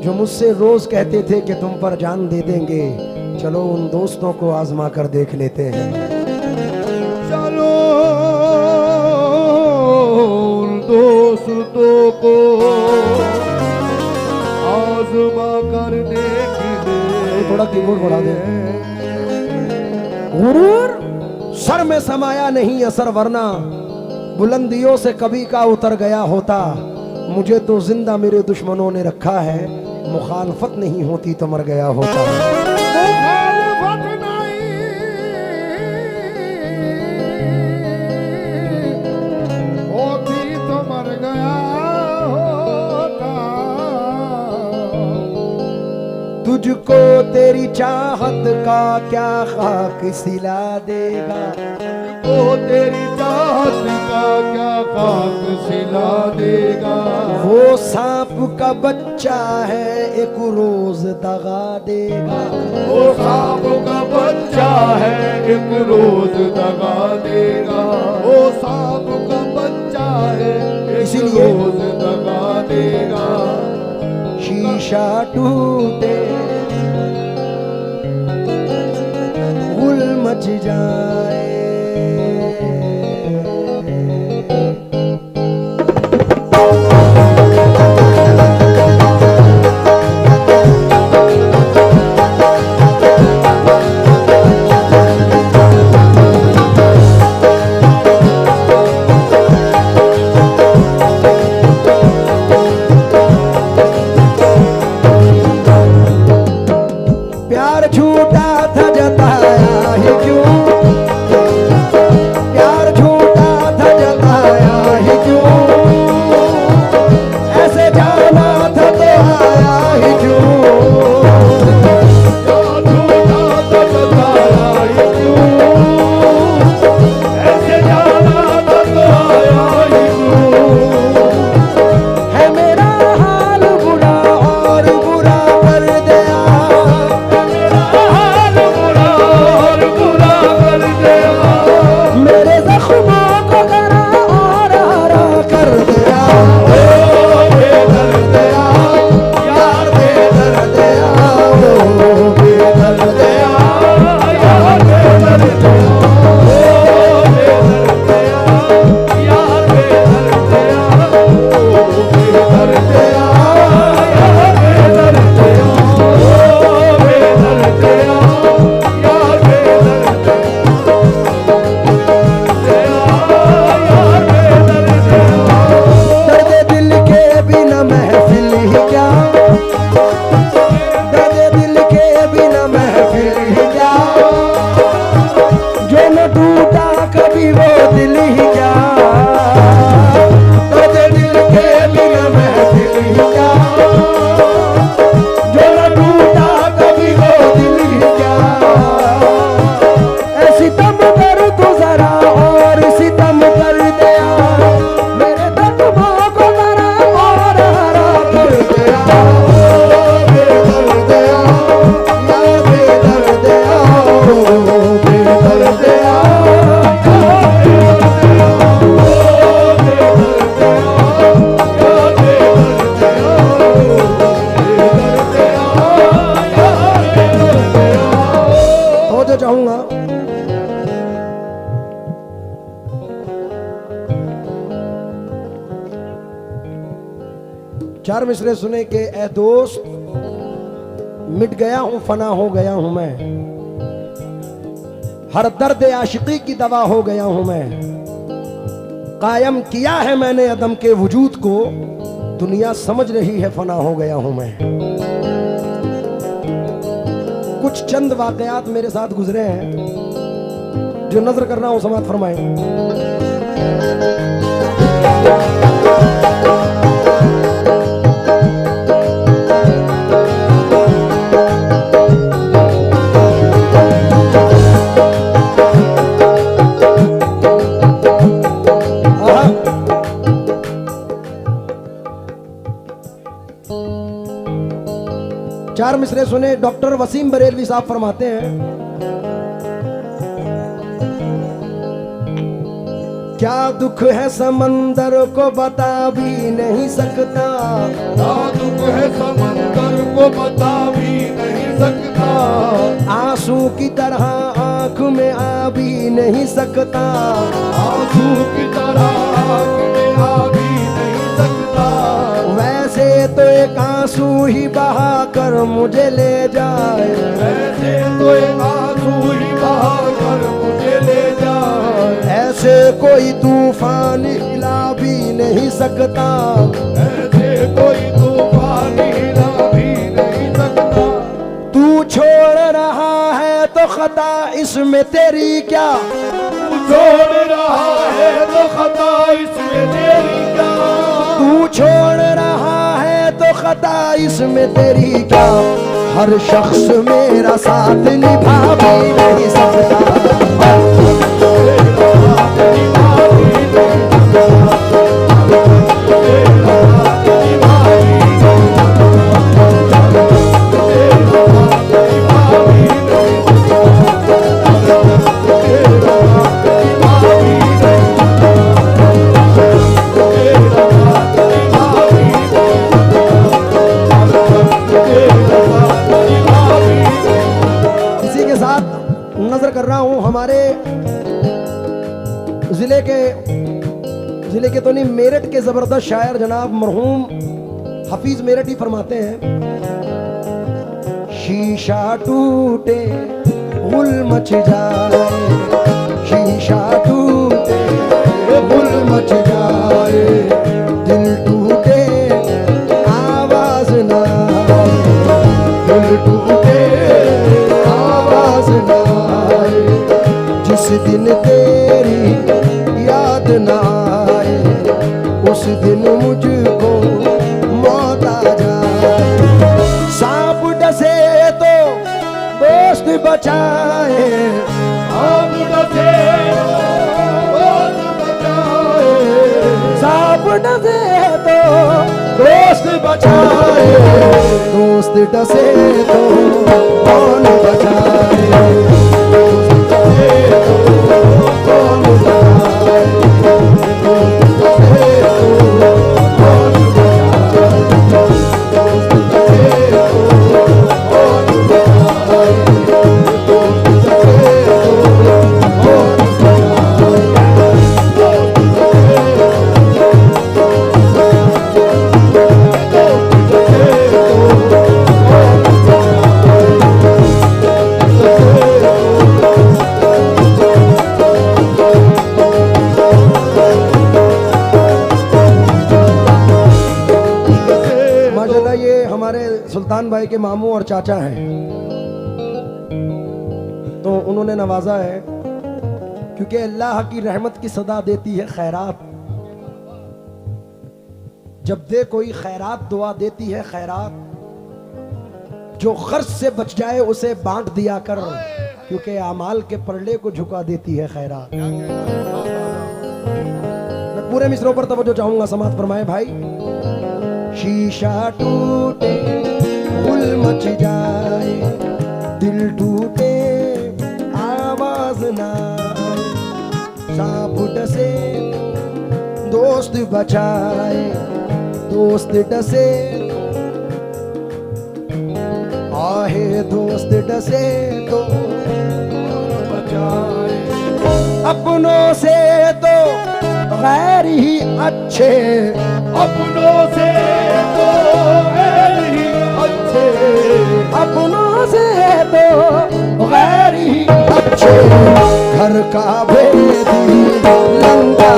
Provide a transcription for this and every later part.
जो मुझसे रोज कहते थे कि तुम पर जान दे देंगे, चलो उन दोस्तों को आजमा कर देख लेते हैं। चलो उन दोस्तों को आजमा कर देख ले। थोड़ा कीबोर्ड बढ़ा दे। गुरूर सर में समाया नहीं असर, वरना बुलंदियों से कभी का उतर गया होता। मुझे तो जिंदा मेरे दुश्मनों ने रखा है, मुखालफत नहीं होती तो मर गया होता। मुखालफत नहीं होती तो मर गया होता। तुझको तेरी चाहत का क्या खाक सिला देगा, वो तेरी चाहत का क्या खाक सिला देगा। वो सांप का बच्चा है एक रोज दगा देगा। वो सांप का बच्चा है एक रोज दगा देगा। वो सांप का बच्चा है एक रोज दगा देगा। शीशा टूटे गुल मच जाए, प्यार झूठा था जताया ही क्यों, प्यार झूठा था जताया ही क्यों, ऐसे जाना था तो आया ही क्यों। प्यार झूठा था जताया ही क्यों, ऐसे जाना था तो आया ही क्यों। है मेरा हाल बुरा और बुरा कर दिया, मेरे जख्मों को गरा और हरा कर दिया। ओ बेदर्दिया यार बेदर्दिया, ओ बेदर्दिया यार बेदर्दिया, ओ बेदर्दिया यार बेदर्दिया, ओ बेदर्दिया यार बेदर्दिया, ओ बेदर्दिया यार बेदर्दिया। दर्द दिल के बिना महफिल ही क्या, दर्द दिल के बिना महफिल ही क्या, जो न टूटा कभी वो दिल ही क्या। दर्द दिल के बिना महफिल ही क्या, जो न टूटा कभी वो दिल ही क्या। ऐसी तम कर तू जरा और सितम कर दिया, मेरे जख्मों को जरा और हरा कर दिया। ओ बेदर्दिया यार बेदर्दिया, ओ बेदर्दिया यार बेदर्दिया, ओ बेदर्दिया यार बेदर्दिया, ओ बेदर्दिया यार बेदर्दिया। हो जो चाहूंगा चार मिसरे सुने के ए दोस्त, मिट गया हूं फना हो गया हूं मैं, हर दर्द आशिकी की दवा हो गया हूं मैं। कायम किया है मैंने अदम के वजूद को, दुनिया समझ रही है फना हो गया हूं मैं। कुछ चंद वाकयात मेरे साथ गुजरे हैं जो नजर करना हो समात फरमाए। चार मिसरे सुने। डॉक्टर वसीम बरेलवी साहब फरमाते हैं, क्या दुख है समंदर को बता भी नहीं सकता, क्या दुख है समंदर बता भी नहीं सकता, आंसू की तरह आंख में आ भी नहीं सकता, आंसू की तरह आंख में आ भी नहीं सकता। वैसे तो एक आंसू ही बहा कर मुझे ले जाए, वैसे तो एक आंसू ही बहा कर मुझे ले जाए, ऐसे कोई तूफान हिला भी नहीं सकता, ऐसे कोई तूफान हिला भी नहीं सकता। तू छोड़ रहा है तो खता इसमें तेरी क्या, तू छोड़ रहा है तो खता इसमें तेरी क्या, तू छोड़ रहा है तो खता इसमें तेरी क्या, हर शख्स मेरा साथ निभा भी नहीं सकता। इसी के साथ नजर कर रहा हूं हमारे जिले के तो नहीं, मेरठ के जबरदस्त शायर जनाब मरहूम हफीज मेरठी फरमाते हैं, शीशा टूटे गुल मच जाए, शीशा टूटे गुल मच जाए, दिल टूटे आवाज ना आए, दिल टूटे आवाज ना आए, जिस दिन तेरी याद ना आए उस दिन मुझको मौत आ जाए। सांप डसे तो दोस्त बचाए, आप डसे दोस्त बचाए, सांप डसे तो दोस्त बचाए, दोस्त डसे तो कौन बचाए, दोस्त डसे तो कौन बचाए, दोस्त डसे तो कौन बचाए, दोस्त डसे तो कौन बचाए, दोस्त डसे तो कौन माशाल्लाह ये हमारे सुल्तान भाई के मामू और चाचा हैं, तो उन्होंने नवाजा है क्योंकि अल्लाह की रहमत की सदा देती है खैरात, जब दे कोई खैरात दुआ देती है खैरात, जो खर्च से बच जाए उसे बांट दिया कर, क्योंकि अमाल के परले को झुका देती है खैरात। मैं पूरे मिसरों पर तवज्जो चाहूंगा, समात फरमाए भाई। शीशा टूटे गुल मच जाए, दिल टूटे आवाज ना आए, सांप डसे दोस्त बचाए, दोस्त डसे आहे, दोस्त डसे तो बचाए, अपनों से तो गैर ही अच्छे, अपनों से तो गैर ही अच्छे, अपनों से तो गैर ही अच्छे, घर का भेदी लंगा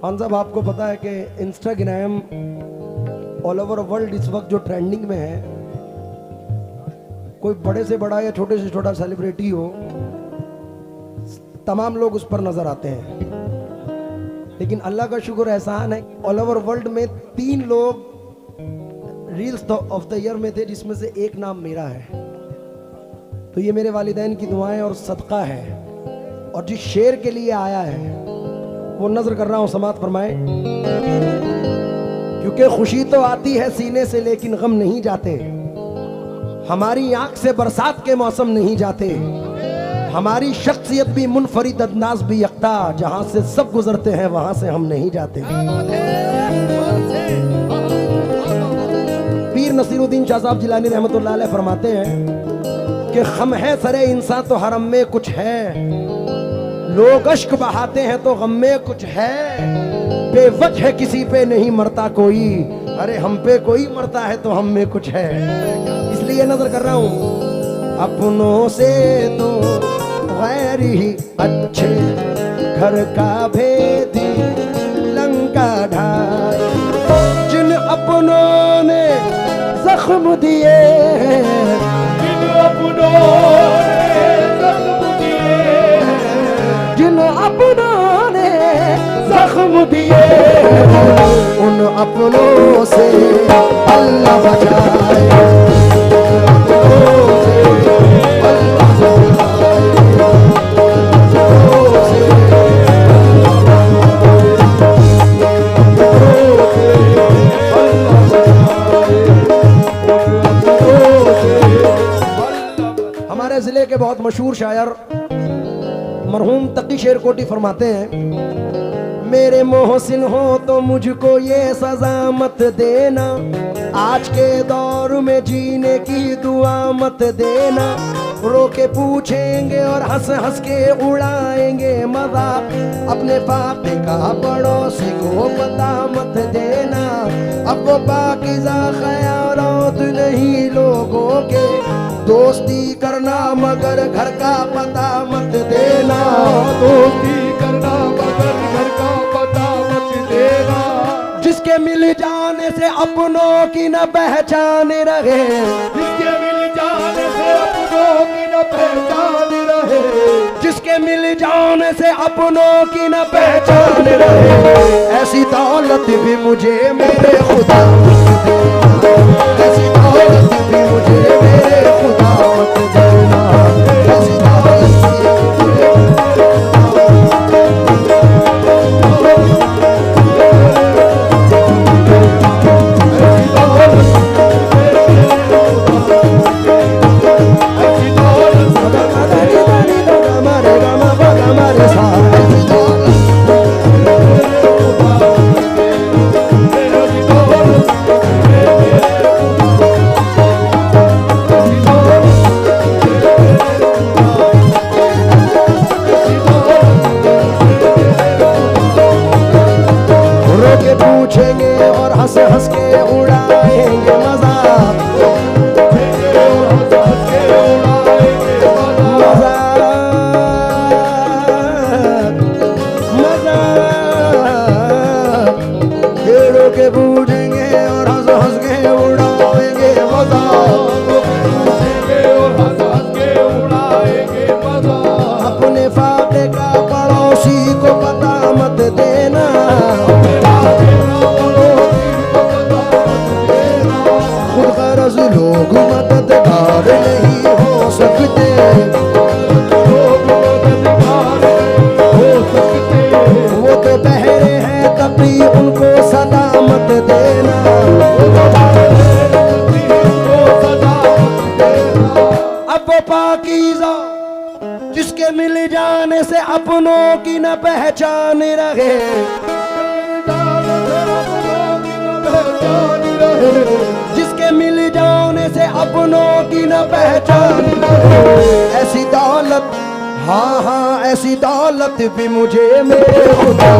खान साहब, आपको पता है कि इंस्टाग्राम ऑल ओवर वर्ल्ड इस वक्त जो ट्रेंडिंग में है, कोई बड़े से बड़ा या छोटे से छोटा सेलिब्रिटी हो, तमाम लोग उस पर नजर आते हैं। लेकिन अल्लाह का शुक्र एहसान है, ऑल ओवर वर्ल्ड में 3 लोग रील्स ऑफ द ईयर में थे, जिसमें से एक नाम मेरा है। तो ये मेरे वालिदैन की दुआएं और सदका है। और जिस शेर के लिए आया है वो नजर कर रहा हूं, समात फरमाए। क्योंकि खुशी तो आती है सीने से, लेकिन गम नहीं जाते। हमारी आंख से बरसात के मौसम नहीं जाते। हमारी शख्सियत भी मुनफरिद, अंदाज भी यकता। जहां से सब गुजरते हैं वहां से हम नहीं जाते। पीर नसीरुद्दीन शाह साहब जिलानी रहमतुल्लाह अलैह फरमाते हैं कि खम है सरे इंसान तो हरम में कुछ है, लोग अश्क बहाते हैं तो गम में कुछ है। बेवजह किसी पे नहीं मरता कोई, अरे हम पे कोई मरता है तो हम में कुछ है। इसलिए नजर कर रहा हूं, अपनों से तो गैर ही अच्छे, घर का भेदी लंका ढाए। जिन अपनों ने जख्म दिए, जिन अपनों ने जख्म दिए, जिन अपनों ने जख्म दिए, उन अपनों से अल्लाह बचाए। हमारे जिले के बहुत मशहूर शायर मरहूम तकी शेर कोटी फरमाते हैं, मेरे मोहसिन हो तो मुझको ये सजा मत देना, आज के दौर में जीने की दुआ मत देना। रो के पूछेंगे और हंस हंस के उड़ाएंगे मजाक, अपने फाके का पड़ोसी को पता मत देना। अब वो पाकीज़ा ख़यालात नहीं लोगों के, दोस्ती करना मगर घर का पता मत देना। दोस्ती करना मगर घर का पता मत देना। जिसके मिल जाने से अपनों की न पहचान रहे, जिसके मिल जाने से अपनों की न पहचान रहे, जिसके मिल जाने से अपनों की न पहचान रहे। ऐसी दौलत भी मुझे मेरे खुदा मत देना, ऐसी दौलत भी मुझे मेरे खुदा मत देना, ऐसी दौलत भी मुझे। पूछेंगे और हंस हंस के उड़ाएंगे मजाक, घेरों के पूछेंगे और हंस हंस के उड़ाएंगे मजाक। अपने फाके का पड़ोसी को पता मत देना, लोग मददगार नहीं हो सकते, वो तो बहरे हैं कभी उनको सदा मत देना। अब वो पाकीज़ा जिसके मिल जाने से अपनों की न पहचान रहे, जिसके मिल जाने से अपनों की न पहचान। ऐसी दौलत, हाँ हाँ ऐसी दौलत भी मुझे मेरे खुदा,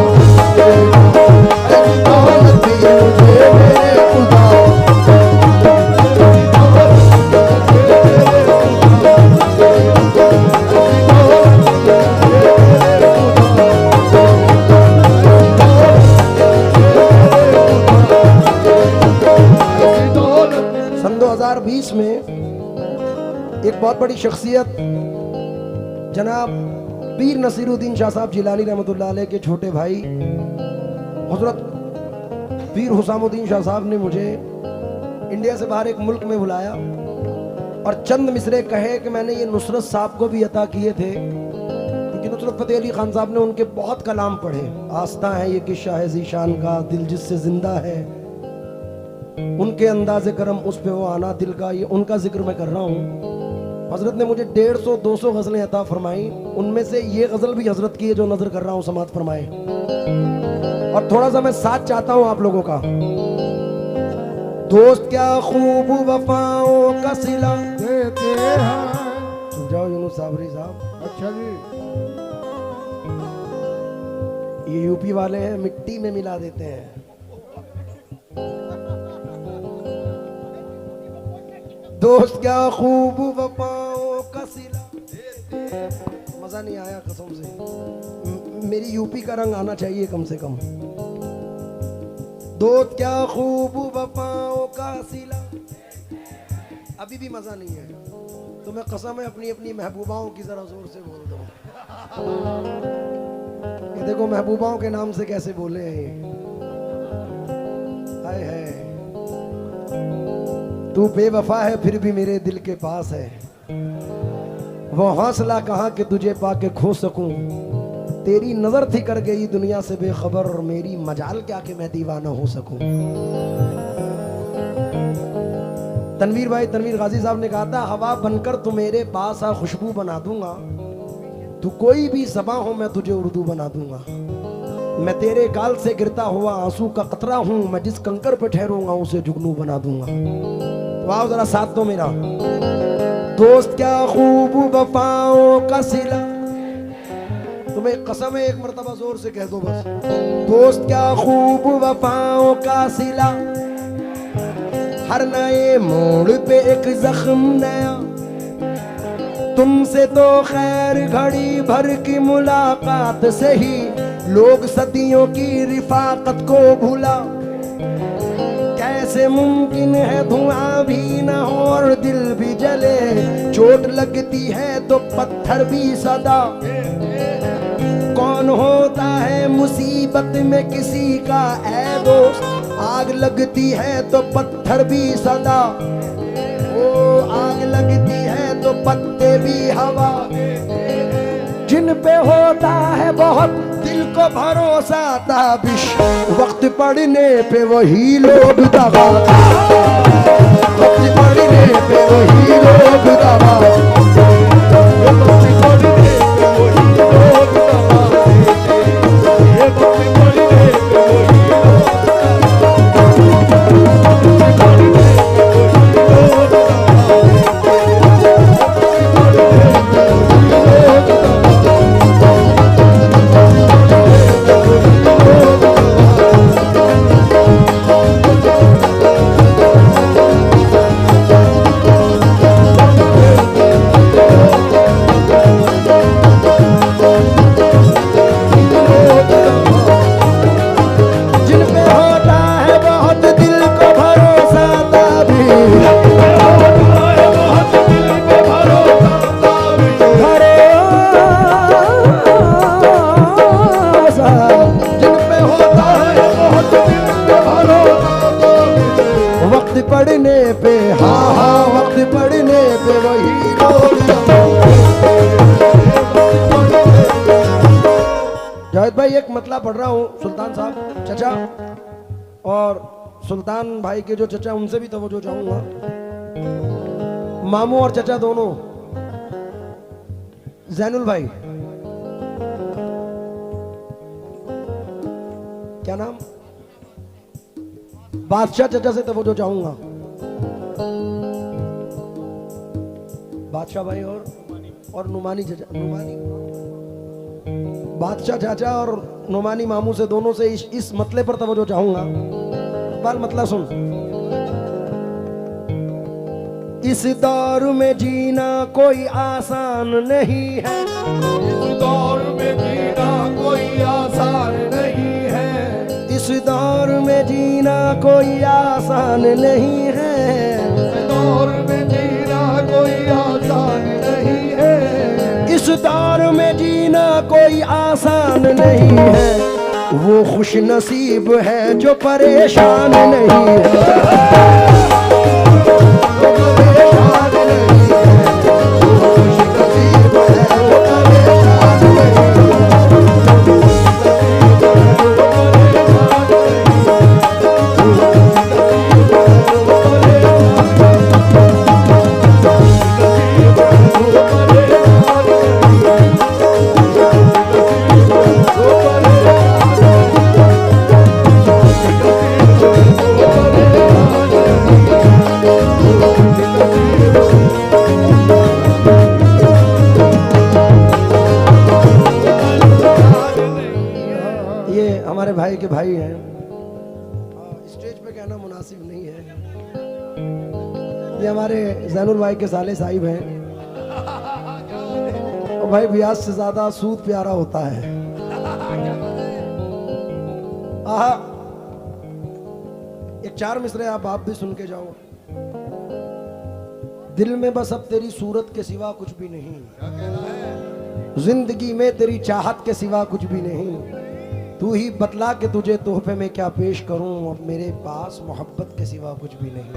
ऐसी दौलत भी मुझे मेरे खुदा। 1920 में एक बहुत बड़ी शख्सियत जनाब पीर नसीरुद्दीन शाह साहब जिलानी रहमतुल्लाह अलैह के छोटे भाई हजरत पीर हुसामुद्दीन शाह साहब ने मुझे इंडिया से बाहर एक मुल्क में बुलाया और चंद मिसरे कहे कि मैंने ये नुसरत साहब को भी अता किए थे, क्योंकि नुसरत फतेह अली खान साहब ने उनके बहुत कलाम पढ़े। आस्था है ये किस्सा है जीशान का, दिल जिससे जिंदा है, उनके अंदाज़े करम उस पे वो आना दिल का, ये उनका जिक्र मैं कर रहा हूँ। हजरत ने मुझे 150-200 गज़लें अता फरमाई, उनमें से ये गज़ल भी हजरत की है जो नजर कर रहा हूँ, समात फरमाए। और थोड़ा सा मैं साथ चाहता हूँ आप लोगों का। दोस्त क्या खूब वफाओं का सिला देते हैं। सुन जाओ यूनुस साबरी साहब। अच्छा जी। ये यूपी वाले हैं, मिट्टी में मिला देते हैं। दोस्त क्या खूब वफाओं का सिला, मजा नहीं आया कसम से, मेरी यूपी का रंग आना चाहिए कम से कम। दोस्त क्या खूब वफाओं का सिला, अभी भी मजा नहीं है तो मैं कसम है अपनी अपनी महबूबाओं की जरा जोर से बोल दूं। ये देखो महबूबाओं के नाम से कैसे बोले हैं ये। हाय है, तू बेवफा है फिर भी मेरे दिल के पास है, वो हौसला कहाँ कि तुझे पाके खो सकूं, तेरी नजर थी कर गई दुनिया से बेखबर, मेरी मजाल क्या कि मैं दीवाना हो सकूं। तनवीर भाई, तनवीर गाजी साहब ने कहा था, हवा बनकर तू मेरे पास आ, खुशबू बना दूंगा, तू कोई भी ज़बां हो मैं तुझे उर्दू बना दूंगा, मैं तेरे गाल से गिरता हुआ आंसू का कतरा हूं, मैं जिस कंकर पे ठहरूंगा उसे जुगनू बना दूंगा। तो आओ जरा साथ दो मेरा। दोस्त क्या खूब वफाओं का सिला, तुम्हें कसम है एक मर्तबा जोर से कह दो बस। दोस्त क्या खूब वफाओं का सिला, हर नए मोड़ पे एक जख्म नया, तुमसे तो खैर घड़ी भर की मुलाकात से ही लोग सदियों की रिफाकत को भूला, कैसे मुमकिन है धुआं भी न हो और दिल भी जले, चोट लगती है तो पत्थर भी सदा, कौन होता है मुसीबत में किसी का ऐ दोस्त, आग लगती है तो पत्थर भी सदा, ओ आग लगती है तो पत्ते भी हवा, जिन पे होता है बहुत दिल को भरोसा ताबिश, वक्त पड़ने पे वही लोग दगा, वक्त पड़ने पे वही लोग दगा, पड़ने पे, हाँ हाँ वक्त पड़ने पे वही लोग। जावेद भाई एक मतला पढ़ रहा हूँ, सुल्तान साहब चचा और सुल्तान भाई के जो चचा उनसे भी तवज्जो चाहूंगा, मामू और चचा दोनों, जैनुल भाई क्या नाम, बादशाह चचा से तवज्जो चाहूंगा, बादशाह भाई और नुमानी चचा, नुमानी बादशाह चाचा और नुमानी मामू से, दोनों से इस मतले पर तवज्जो चाहूंगा। बाल मतला सुन। इस दौर में जीना कोई आसान नहीं है, इस दौर में जीना कोई आसान नहीं है, इस दौर में जीना कोई आसान नहीं है, इस दौर में कोई आसान नहीं है, वो खुश नसीब है जो परेशान नहीं है। हमारे भाई के भाई हैं, स्टेज पे कहना मुनासिब नहीं है। ये हमारे जैनुल भाई के साले साहिब हैं। और भाई ब्याज से ज्यादा सूद प्यारा होता है। आहा, एक 4 मिसरे आप भी सुन के जाओ। दिल में बस अब तेरी सूरत के सिवा कुछ भी नहीं, जिंदगी में तेरी चाहत के सिवा कुछ भी नहीं। तू ही बतला के तुझे तोहफे में क्या पेश करूं, अब मेरे पास मोहब्बत के सिवा कुछ भी नहीं।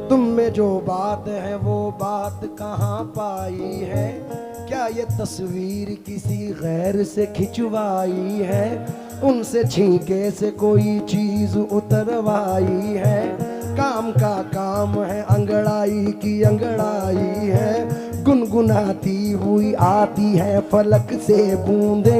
तुम में जो बात है वो बात कहाँ पाई है, क्या ये तस्वीर किसी गैर से खिंचवाई है, उनसे छींके से कोई चीज उतरवाई है। काम का काम है, अंगड़ाई की अंगड़ाई है, गुनगुनाती हुई आती है फलक से बूंदे,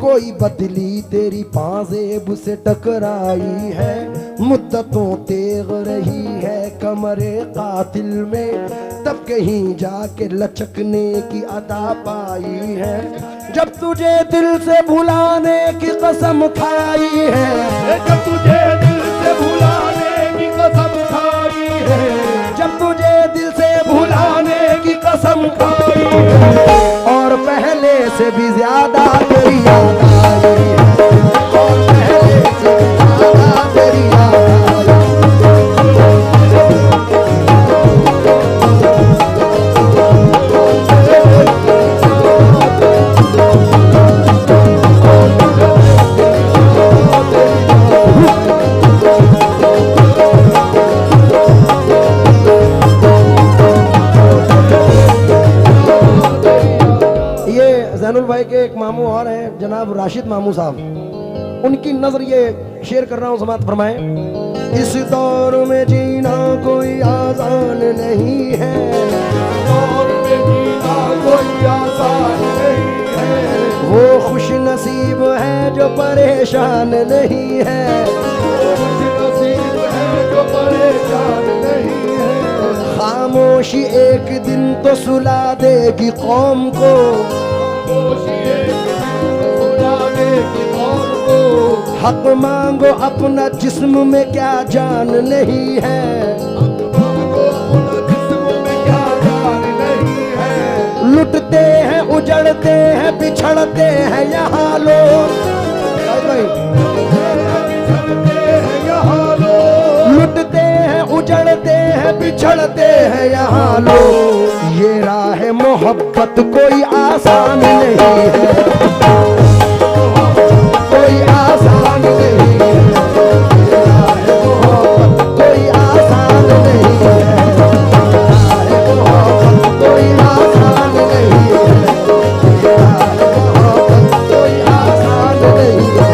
कोई बदली तेरी पाजेब से टकराई है। मुद्दतों तेग रही है कमरे कातिल में, तब कहीं जाके लचकने की अदा पाई है। जब तुझे दिल से भुलाने की कसम खाई है, जब तुझे दिल से भुलाने की कसम खाई है, जब तुझे दिल से भुलाने की कसम खाई और पहले से भी ज्यादा तेरी याद आई है, और पहले से भी ज्यादा तेरी याद आई। जैनुल भाई के एक मामू और हैं जनाब राशिद मामू साहब, उनकी नजर ये शेयर कर रहा हूँ, समाप्त फरमाएं। इस दौर में जीना कोई आसान नहीं है, दौर में जीना कोई आसान नहीं है, वो खुश नसीब है जो परेशान नहीं है, खुश नसीब है जो परेशान नहीं है। खामोशी एक दिन तो सुला देगी कौम को, हक मांगो अपना जिस्म में क्या जान नहीं है, लुटते हैं उजड़ते हैं बिछड़ते हैं यहाँ लोग, लुटते हैं उजड़ते हैं बिछड़ते हैं यहाँ लोग। ये राह मोहब्बत कोई आसान नहीं है, कोई आसान नहीं है, ये राह मोहब्बत कोई आसान नहीं है, राह मोहब्बत कोई आसान नहीं है, ये राह मोहब्बत कोई आसान नहीं है।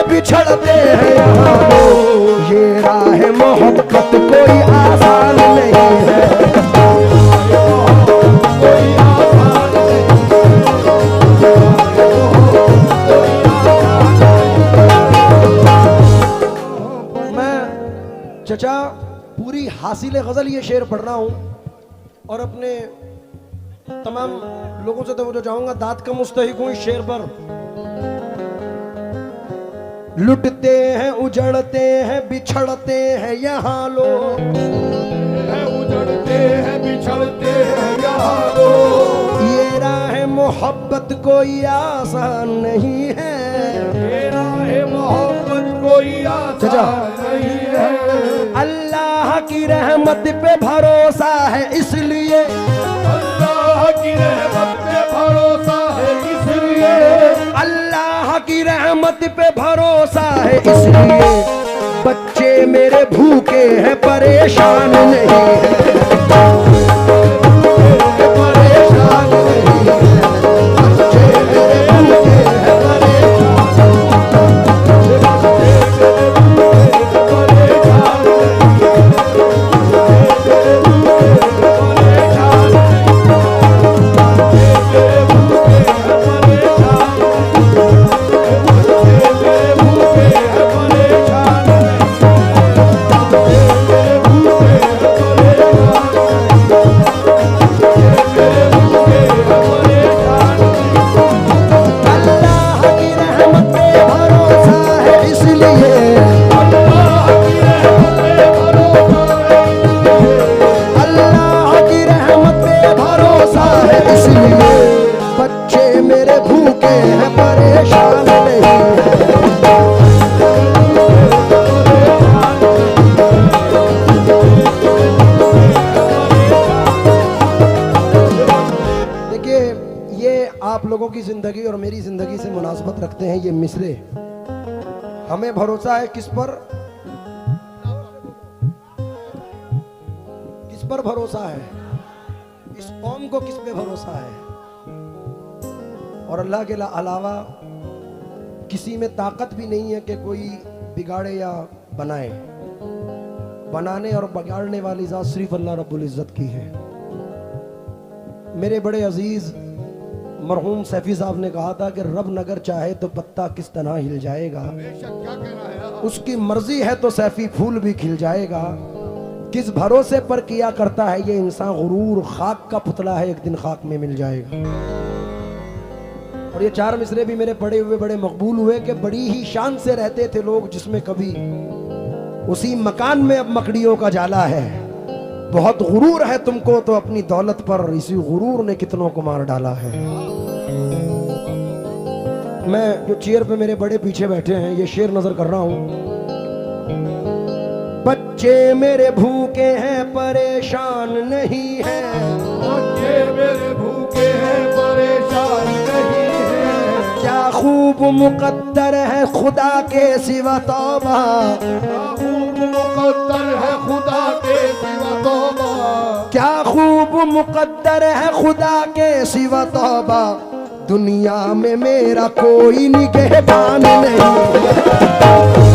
बिछड़ते हैं यहाँ लोग, ये राह मोहब्बत कोई आसान नहीं है, कोई आसान नहीं। मैं चचा पूरी हासिल गजल ये शेर पढ़ रहा हूँ और अपने तमाम लोगों से तो जाऊंगा, दाद का मुस्तहिक हूं इस शेर पर। लुटते हैं उजड़ते हैं बिछड़ते हैं यहाँ लोग, उजड़ते हैं बिछड़ते हैं यहाँ लोग। ये राह मोहब्बत कोई आसान नहीं है, ये राह मोहब्बत कोई आसान नहीं है। अल्लाह की रहमत पे भरोसा है इसलिए, अल्लाह की रहमत पे भरोसा है इसलिए, अल्लाह की रहमत पे भरोसा है इसलिए बच्चे मेरे भूखे हैं परेशान नहीं है, परेशान नहीं है, बच्चे मेरे भूखे हैं आप लोगों की जिंदगी और मेरी जिंदगी से मुनासबत रखते हैं ये मिसरे। हमें भरोसा है किस पर? किस पर भरोसा है? इस कौम को किस पे भरोसा है? और अल्लाह के अलावा किसी में ताकत भी नहीं है कि कोई बिगाड़े या बनाए। बनाने और बिगाड़ने वाली ज़ात सिर्फ अल्लाह रब्बुल इज़्ज़त की है। मेरे बड़े अजीज मरहूम सैफी साहब ने कहा था कि रब नगर चाहे तो पत्ता किस तरह हिल जाएगा, उसकी मर्जी है तो सैफी फूल भी खिल जाएगा। किस भरोसे पर किया करता है ये इंसान गुरूर, खाक का पुतला है एक दिन खाक में मिल जाएगा। और ये चार मिसरे भी मेरे पढ़े हुए बड़े मकबूल हुए कि बड़ी ही शान से रहते थे लोग जिसमें कभी उसी मकान में अब मकड़ियों का जाला है। बहुत गुरूर है तुमको तो अपनी दौलत पर, इसी गुरूर ने कितनों को मार डाला है। मैं जो चेयर पे मेरे बड़े पीछे बैठे हैं ये शेर नजर कर रहा हूं। बच्चे मेरे भूखे हैं परेशान नहीं है, बच्चे मेरे भूखे हैं परेशान नहीं है। क्या खूब मुकद्दर है खुदा के सिवा तौबा, क्या खूब मुकद्दर है खुदा के सिवा तौबा, क्या खूब मुकद्दर है खुदा के सिवा तौबा। दुनिया में मेरा कोई निगहबान नहीं।